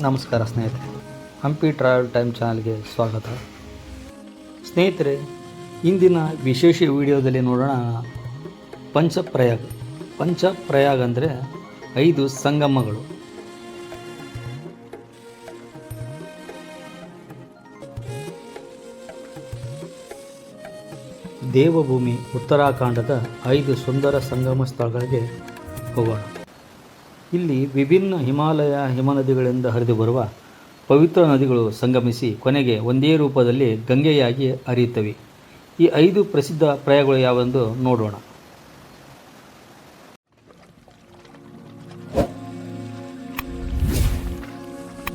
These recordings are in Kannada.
ನಮಸ್ಕಾರ ಸ್ನೇಹಿತರೆ, ಹಂಪಿ ಟ್ರಾವೆಲ್ ಟೈಮ್ ಚಾನಲ್ಗೆ ಸ್ವಾಗತ. ಸ್ನೇಹಿತರೆ, ಇಂದಿನ ವಿಶೇಷ ವಿಡಿಯೋದಲ್ಲಿ ನೋಡೋಣ ಪಂಚಪ್ರಯಾಗ್. ಪಂಚಪ್ರಯಾಗ್ ಅಂದರೆ 5 ಸಂಗಮಗಳು. ದೇವಭೂಮಿ ಉತ್ತರಾಖಂಡದ 5 ಸುಂದರ ಸಂಗಮ ಸ್ಥಳಗಳಿಗೆ ಹೋಗೋಣ. ಇಲ್ಲಿ ವಿಭಿನ್ನ ಹಿಮಾಲಯ ಹಿಮನದಿಗಳಿಂದ ಹರಿದು ಬರುವ ಪವಿತ್ರ ನದಿಗಳು ಸಂಗಮಿಸಿ ಕೊನೆಗೆ ಒಂದೇ ರೂಪದಲ್ಲಿ ಗಂಗೆಯಾಗಿ ಹರಿಯುತ್ತವೆ. ಈ 5 ಪ್ರಸಿದ್ಧ ಪ್ರಯಾಗಗಳು ಯಾವೆಂದು ನೋಡೋಣ.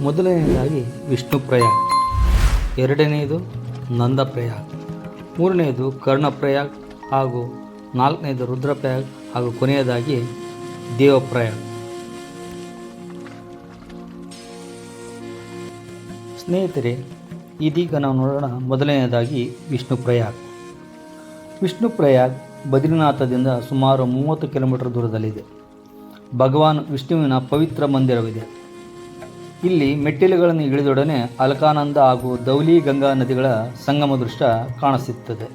ಮೊದಲನೆಯದಾಗಿ ವಿಷ್ಣು ಪ್ರಯಾಗ್, ಎರಡನೆಯದು ನಂದ ಪ್ರಯಾಗ್, ಮೂರನೆಯದು ಕರ್ಣಪ್ರಯಾಗ್ ಹಾಗೂ 4ನೇದು ರುದ್ರಪ್ರಯಾಗ್ ಹಾಗೂ ಕೊನೆಯದಾಗಿ ದೇವಪ್ರಯಾಗ್. ಸ್ನೇಹಿತರೆ, ಇದೀಗ ನಾವು ನೋಡೋಣ ಮೊದಲನೆಯದಾಗಿ ವಿಷ್ಣು ಪ್ರಯಾಗ್. ವಿಷ್ಣು ಪ್ರಯಾಗ್ ಬದ್ರಿನಾಥದಿಂದ ಸುಮಾರು 30 ಕಿಲೋಮೀಟರ್ ದೂರದಲ್ಲಿದೆ. ಭಗವಾನ್ ವಿಷ್ಣುವಿನ ಪವಿತ್ರ ಮಂದಿರವಿದೆ. ಇಲ್ಲಿ ಮೆಟ್ಟಿಲುಗಳನ್ನು ಇಳಿದೊಡನೆ ಅಲಕಾನಂದ ಹಾಗೂ ಧೌಲಿ ಗಂಗಾ ನದಿಗಳ ಸಂಗಮ ದೃಶ್ಯ ಕಾಣಿಸುತ್ತದೆ.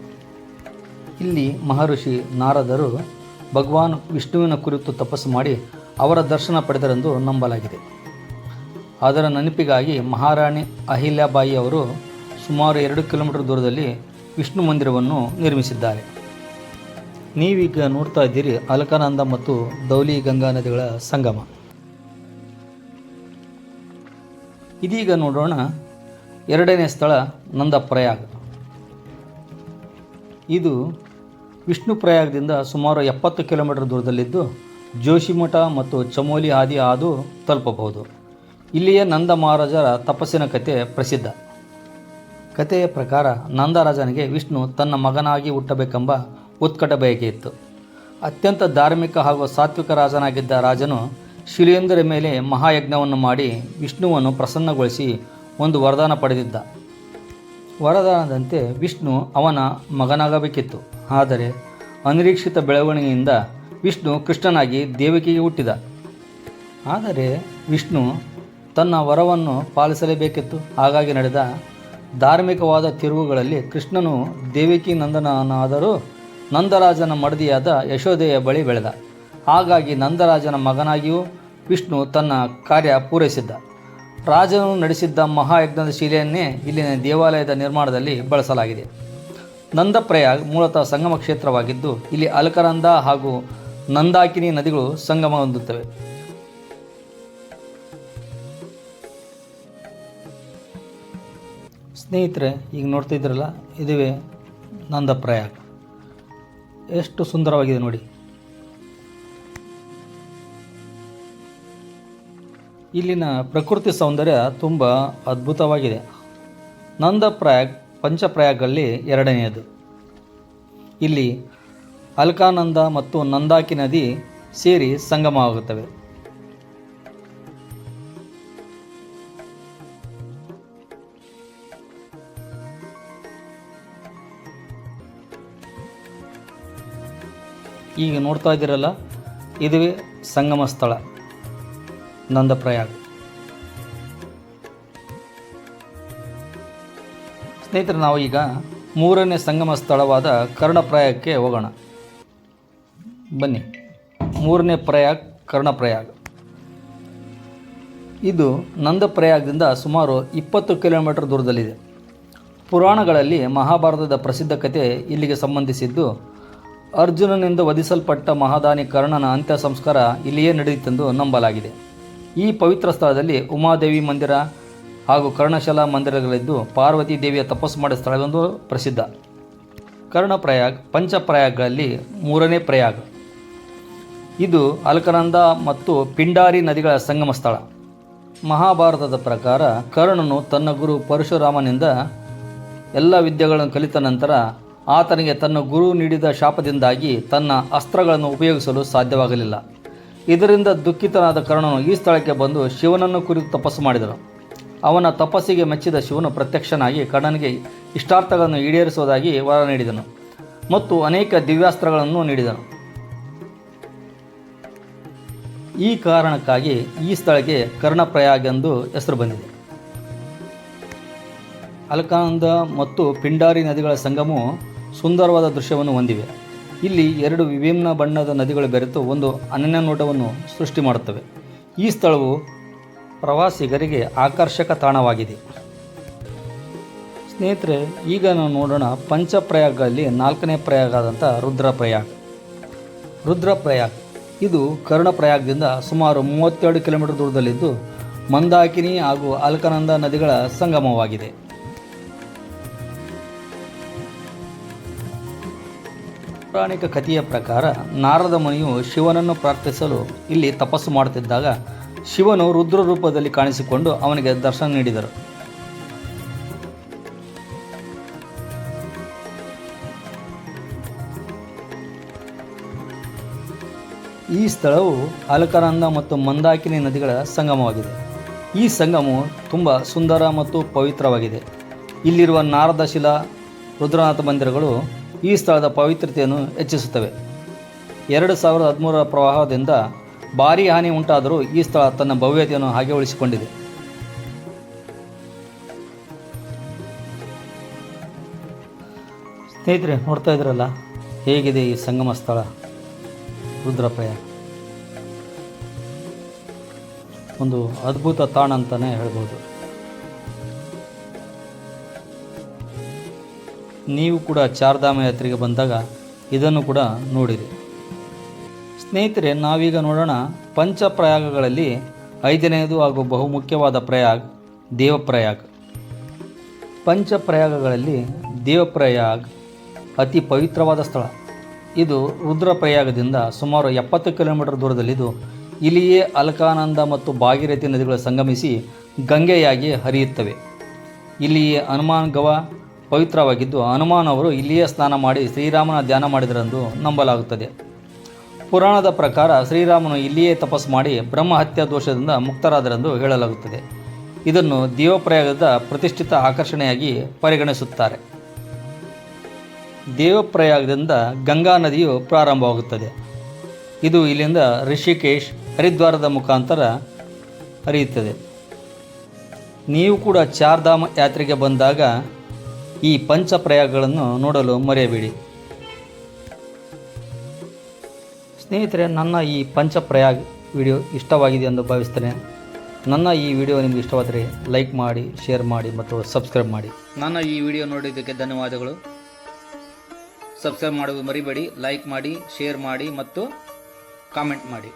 ಇಲ್ಲಿ ಮಹರ್ಷಿ ನಾರದರು ಭಗವಾನ್ ವಿಷ್ಣುವಿನ ಕುರಿತು ತಪಸ್ಸು ಮಾಡಿ ಅವರ ದರ್ಶನ ಪಡೆದರೆಂದು ನಂಬಲಾಗಿದೆ. ಅದರ ನೆನಪಿಗಾಗಿ ಮಹಾರಾಣಿ ಅಹಿಲ್ಯಾಬಾಯಿ ಅವರು ಸುಮಾರು 2 ಕಿಲೋಮೀಟರ್ ದೂರದಲ್ಲಿ ವಿಷ್ಣು ಮಂದಿರವನ್ನು ನಿರ್ಮಿಸಿದ್ದಾರೆ. ನೀವೀಗ ನೋಡ್ತಾ ಇದ್ದೀರಿ ಅಲಕಾನಂದ ಮತ್ತು ಧೌಲಿ ಗಂಗಾ ನದಿಗಳ ಸಂಗಮ. ಇದೀಗ ನೋಡೋಣ ಎರಡನೇ ಸ್ಥಳ ನಂದಪ್ರಯಾಗ್. ಇದು ವಿಷ್ಣು ಪ್ರಯಾಗದಿಂದ ಸುಮಾರು 70 ಕಿಲೋಮೀಟರ್ ದೂರದಲ್ಲಿದ್ದು ಜೋಶಿಮಠ ಮತ್ತು ಚಮೋಲಿ ಹಾದಿ ಹಾದು ತಲುಪಬಹುದು. ಇಲ್ಲಿಯೇ ನಂದ ಮಹಾರಾಜರ ತಪಸ್ಸಿನ ಕಥೆ ಪ್ರಸಿದ್ಧ. ಕಥೆಯ ಪ್ರಕಾರ ನಂದರಾಜನಿಗೆ ವಿಷ್ಣು ತನ್ನ ಮಗನಾಗಿ ಹುಟ್ಟಬೇಕೆಂಬ ಉತ್ಕಟ ಬಯಕೆ ಇತ್ತು. ಅತ್ಯಂತ ಧಾರ್ಮಿಕ ಹಾಗೂ ಸಾತ್ವಿಕ ರಾಜನಾಗಿದ್ದ ರಾಜನು ಶಿಲೆಯೊಂದರ ಮೇಲೆ ಮಹಾಯಜ್ಞವನ್ನು ಮಾಡಿ ವಿಷ್ಣುವನ್ನು ಪ್ರಸನ್ನಗೊಳಿಸಿ ಒಂದು ವರದಾನ ಪಡೆದಿದ್ದ. ವರದಾನದಂತೆ ವಿಷ್ಣು ಅವನ ಮಗನಾಗಬೇಕಿತ್ತು. ಆದರೆ ಅನಿರೀಕ್ಷಿತ ಬೆಳವಣಿಗೆಯಿಂದ ವಿಷ್ಣು ಕೃಷ್ಣನಾಗಿ ದೇವಕಿಗೆ ಹುಟ್ಟಿದ. ಆದರೆ ವಿಷ್ಣು ತನ್ನ ವರವನ್ನು ಪಾಲಿಸಲೇಬೇಕಿತ್ತು. ಹಾಗಾಗಿ ನಡೆದ ಧಾರ್ಮಿಕವಾದ ತಿರುವುಗಳಲ್ಲಿ ಕೃಷ್ಣನು ದೇವಕಿ ನಂದನನಾದರೂ ನಂದರಾಜನ ಮಡದಿಯಾದ ಯಶೋದೆಯ ಬಳಿ ಬೆಳೆದ. ಹಾಗಾಗಿ ನಂದರಾಜನ ಮಗನಾಗಿಯೂ ವಿಷ್ಣು ತನ್ನ ಕಾರ್ಯ ಪೂರೈಸಿದ್ದ. ರಾಜನು ನಡೆಸಿದ್ದ ಮಹಾಯಜ್ಞದ ಶಿಲೆಯನ್ನೇ ಇಲ್ಲಿನ ದೇವಾಲಯದ ನಿರ್ಮಾಣದಲ್ಲಿ ಬಳಸಲಾಗಿದೆ. ನಂದಪ್ರಯಾಗ್ ಮೂಲತಃ ಸಂಗಮ ಕ್ಷೇತ್ರವಾಗಿದ್ದು ಇಲ್ಲಿ ಅಲಕನಂದ ಹಾಗೂ ನಂದಾಕಿನಿ ನದಿಗಳು ಸಂಗಮ ಹೊಂದುತ್ತವೆ. ಸ್ನೇಹಿತರೆ, ಈಗ ನೋಡ್ತಾ ಇದ್ರಲ್ಲ, ಇದುವೇ ನಂದಪ್ರಯಾಗ್. ಎಷ್ಟು ಸುಂದರವಾಗಿದೆ ನೋಡಿ. ಇಲ್ಲಿನ ಪ್ರಕೃತಿ ಸೌಂದರ್ಯ ತುಂಬ ಅದ್ಭುತವಾಗಿದೆ. ನಂದಪ್ರಯಾಗ್ ಪಂಚಪ್ರಯಾಗಲ್ಲಿ ಎರಡನೆಯದು. ಇಲ್ಲಿ ಅಲ್ಕಾನಂದ ಮತ್ತು ನಂದಾಕಿ ನದಿ ಸೇರಿ ಸಂಗಮವಾಗುತ್ತವೆ. ಈಗ ನೋಡ್ತಾ ಇದ್ದೀರಲ್ಲ, ಇದುವೇ ಸಂಗಮ ಸ್ಥಳ ನಂದಪ್ರಯಾಗ್. ಸ್ನೇಹಿತರೆ, ನಾವು ಈಗ 3ನೇ ಸಂಗಮ ಸ್ಥಳವಾದ ಕರ್ಣಪ್ರಯಾಗಕ್ಕೆ ಹೋಗೋಣ. ಬನ್ನಿ. 3ನೇ ಪ್ರಯಾಗ್ ಕರ್ಣಪ್ರಯಾಗ್. ಇದು ನಂದಪ್ರಯಾಗದಿಂದ ಸುಮಾರು 20 ಕಿಲೋಮೀಟರ್ ದೂರದಲ್ಲಿದೆ. ಪುರಾಣಗಳಲ್ಲಿ ಮಹಾಭಾರತದ ಪ್ರಸಿದ್ಧ ಕಥೆ ಇಲ್ಲಿಗೆ ಸಂಬಂಧಿಸಿದ್ದು. ಅರ್ಜುನನಿಂದ ವಧಿಸಲ್ಪಟ್ಟ ಮಹಾದಾನಿ ಕರ್ಣನ ಅಂತ್ಯ ಸಂಸ್ಕಾರ ಇಲ್ಲಿಯೇ ನಡೆಯಿತೆಂದು ನಂಬಲಾಗಿದೆ. ಈ ಪವಿತ್ರ ಸ್ಥಳದಲ್ಲಿ ಉಮಾದೇವಿ ಮಂದಿರ ಹಾಗೂ ಕರ್ಣಶಾಲಾ ಮಂದಿರಗಳಿದ್ದು ಪಾರ್ವತಿ ದೇವಿಯ ತಪಸ್ಸು ಮಾಡಿದ ಸ್ಥಳವೆಂದು ಪ್ರಸಿದ್ಧ. ಕರ್ಣಪ್ರಯಾಗ್ ಪಂಚಪ್ರಯಾಗಗಳಲ್ಲಿ 3ನೇ ಪ್ರಯಾಗ್. ಇದು ಅಲಕನಂದ ಮತ್ತು ಪಿಂಡಾರಿ ನದಿಗಳ ಸಂಗಮ ಸ್ಥಳ. ಮಹಾಭಾರತದ ಪ್ರಕಾರ ಕರ್ಣನು ತನ್ನ ಗುರು ಪರಶುರಾಮನಿಂದ ಎಲ್ಲ ವಿದ್ಯೆಗಳನ್ನು ಕಲಿತ ನಂತರ ಆತನಿಗೆ ತನ್ನ ಗುರು ನೀಡಿದ ಶಾಪದಿಂದಾಗಿ ತನ್ನ ಅಸ್ತ್ರಗಳನ್ನು ಉಪಯೋಗಿಸಲು ಸಾಧ್ಯವಾಗಲಿಲ್ಲ. ಇದರಿಂದ ದುಃಖಿತನಾದ ಕರ್ಣನು ಈ ಸ್ಥಳಕ್ಕೆ ಬಂದು ಶಿವನನ್ನು ಕುರಿತು ತಪಸ್ಸು ಮಾಡಿದನು. ಅವನ ತಪಸ್ಸಿಗೆ ಮೆಚ್ಚಿದ ಶಿವನು ಪ್ರತ್ಯಕ್ಷನಾಗಿ ಕರ್ಣನಿಗೆ ಇಷ್ಟಾರ್ಥಗಳನ್ನು ಈಡೇರಿಸುವುದಾಗಿ ವರ ನೀಡಿದನು ಮತ್ತು ಅನೇಕ ದಿವ್ಯಾಸ್ತ್ರಗಳನ್ನು ನೀಡಿದನು. ಈ ಕಾರಣಕ್ಕಾಗಿ ಈ ಸ್ಥಳಕ್ಕೆ ಕರ್ಣಪ್ರಯಾಗ್ ಎಂದು ಹೆಸರು ಬಂದಿದೆ. ಅಲಕಾನಂದ ಮತ್ತು ಪಿಂಡಾರಿ ನದಿಗಳ ಸಂಗಮವು ಸುಂದರವಾದ ದೃಶ್ಯವನ್ನು ಹೊಂದಿವೆ. ಇಲ್ಲಿ ಎರಡು ವಿಭಿನ್ನ ಬಣ್ಣದ ನದಿಗಳು ಬೆರೆತು ಒಂದು ಅನನ್ಯ ನೋಟವನ್ನು ಸೃಷ್ಟಿ ಮಾಡುತ್ತವೆ. ಈ ಸ್ಥಳವು ಪ್ರವಾಸಿಗರಿಗೆ ಆಕರ್ಷಕ ತಾಣವಾಗಿದೆ. ಸ್ನೇಹಿತರೆ, ಈಗ ನಾವು ನೋಡೋಣ ಪಂಚಪ್ರಯಾಗಲ್ಲಿ 4ನೇ ಪ್ರಯಾಗ ಆದಂಥ ರುದ್ರಪ್ರಯಾಗ್. ರುದ್ರಪ್ರಯಾಗ್ ಇದು ಕರ್ಣಪ್ರಯಾಗದಿಂದ ಸುಮಾರು 32 ಕಿಲೋಮೀಟರ್ ದೂರದಲ್ಲಿದ್ದು ಮಂದಾಕಿನಿ ಹಾಗೂ ಅಲಕಾನಂದ ನದಿಗಳ ಸಂಗಮವಾಗಿದೆ. ಪೌರಾಣಿಕ ಕಥೆಯ ಪ್ರಕಾರ ನಾರದ ಮುನಿಯು ಶಿವನನ್ನು ಪ್ರಾರ್ಥಿಸಲು ಇಲ್ಲಿ ತಪಸ್ಸು ಮಾಡುತ್ತಿದ್ದಾಗ ಶಿವನು ರುದ್ರ ರೂಪದಲ್ಲಿ ಕಾಣಿಸಿಕೊಂಡು ಅವನಿಗೆ ದರ್ಶನ ನೀಡಿದರು. ಈ ಸ್ಥಳವು ಅಲಕಾನಂದ ಮತ್ತು ಮಂದಾಕಿನಿ ನದಿಗಳ ಸಂಗಮವಾಗಿದೆ. ಈ ಸಂಗಮವು ತುಂಬ ಸುಂದರ ಮತ್ತು ಪವಿತ್ರವಾಗಿದೆ. ಇಲ್ಲಿರುವ ನಾರದ ಶಿಲಾ ರುದ್ರನಾಥ ಮಂದಿರಗಳು ಈ ಸ್ಥಳದ ಪವಿತ್ರತೆಯನ್ನು ಹೆಚ್ಚಿಸುತ್ತವೆ. 2013ರ ಪ್ರವಾಹದಿಂದ ಭಾರೀ ಹಾನಿ ಉಂಟಾದರೂ ಈ ಸ್ಥಳ ತನ್ನ ಭವ್ಯತೆಯನ್ನು ಹಾಗೆ ಉಳಿಸಿಕೊಂಡಿದೆ. ಸ್ನೇಹಿತರೆ, ನೋಡ್ತಾ ಇದ್ರಲ್ಲ ಹೇಗಿದೆ ಈ ಸಂಗಮ ಸ್ಥಳ ರುದ್ರಪ್ರಯಾಗ್. ಒಂದು ಅದ್ಭುತ ತಾಣ ಅಂತಲೇ ಹೇಳ್ಬೋದು. ನೀವು ಕೂಡ ಚಾರ್ಧಾಮ ಯಾತ್ರೆಗೆ ಬಂದಾಗ ಇದನ್ನು ಕೂಡ ನೋಡಿರಿ. ಸ್ನೇಹಿತರೆ, ನಾವೀಗ ನೋಡೋಣ ಪಂಚಪ್ರಯಾಗಗಳಲ್ಲಿ 5ನೇದು ಹಾಗೂ ಬಹುಮುಖ್ಯವಾದ ಪ್ರಯಾಗ್ ದೇವಪ್ರಯಾಗ್. ಪಂಚಪ್ರಯಾಗಗಳಲ್ಲಿ ದೇವಪ್ರಯಾಗ್ ಅತಿ ಪವಿತ್ರವಾದ ಸ್ಥಳ. ಇದು ರುದ್ರಪ್ರಯಾಗದಿಂದ ಸುಮಾರು 70 ಕಿಲೋಮೀಟರ್ ದೂರದಲ್ಲಿದ್ದು ಇಲ್ಲಿಯೇ ಅಲಕಾನಂದ ಮತ್ತು ಭಾಗೀರಥಿ ನದಿಗಳು ಸಂಗಮಿಸಿ ಗಂಗೆಯಾಗಿ ಹರಿಯುತ್ತವೆ. ಇಲ್ಲಿಯೇ ಹನುಮಾನ್ ಗವ ಪವಿತ್ರವಾಗಿದ್ದು ಹನುಮಾನ್ ಅವರು ಇಲ್ಲಿಯೇ ಸ್ನಾನ ಮಾಡಿ ಶ್ರೀರಾಮನ ಧ್ಯಾನ ಮಾಡಿದರೆಂದು ನಂಬಲಾಗುತ್ತದೆ. ಪುರಾಣದ ಪ್ರಕಾರ ಶ್ರೀರಾಮನು ಇಲ್ಲಿಯೇ ತಪಸ್ಸು ಮಾಡಿ ಬ್ರಹ್ಮಹತ್ಯಾ ದೋಷದಿಂದ ಮುಕ್ತರಾದರೆಂದು ಹೇಳಲಾಗುತ್ತದೆ. ಇದನ್ನು ದೇವಪ್ರಯಾಗದ ಪ್ರತಿಷ್ಠಿತ ಆಕರ್ಷಣೆಯಾಗಿ ಪರಿಗಣಿಸುತ್ತಾರೆ. ದೇವಪ್ರಯಾಗದಿಂದ ಗಂಗಾ ನದಿಯು ಪ್ರಾರಂಭವಾಗುತ್ತದೆ. ಇದು ಇಲ್ಲಿಂದ ರಿಷಿಕೇಶ್, ಹರಿದ್ವಾರದ ಮುಖಾಂತರ ಹರಿಯುತ್ತದೆ. ನೀವು ಕೂಡ ಚಾರ್ಧಾಮ ಯಾತ್ರೆಗೆ ಬಂದಾಗ ಈ ಪಂಚಪ್ರಯಾಗಗಳನ್ನು ನೋಡಲು ಮರೆಯಬೇಡಿ. ಸ್ನೇಹಿತರೆ, ನನ್ನ ಈ ಪಂಚಪ್ರಯಾಗ್ ವಿಡಿಯೋ ಇಷ್ಟವಾಗಿದೆ ಎಂದು ಭಾವಿಸ್ತೇನೆ. ನನ್ನ ಈ ವಿಡಿಯೋ ನಿಮಗೆ ಇಷ್ಟವಾದರೆ ಲೈಕ್ ಮಾಡಿ, ಶೇರ್ ಮಾಡಿ ಮತ್ತು ಸಬ್ಸ್ಕ್ರೈಬ್ ಮಾಡಿ. ನನ್ನ ಈ ವಿಡಿಯೋ ನೋಡಿದ್ದಕ್ಕೆ ಧನ್ಯವಾದಗಳು. ಸಬ್ಸ್ಕ್ರೈಬ್ ಮಾಡೋದು ಮರಿಬೇಡಿ. ಲೈಕ್ ಮಾಡಿ, ಶೇರ್ ಮಾಡಿ ಮತ್ತು ಕಾಮೆಂಟ್ ಮಾಡಿ.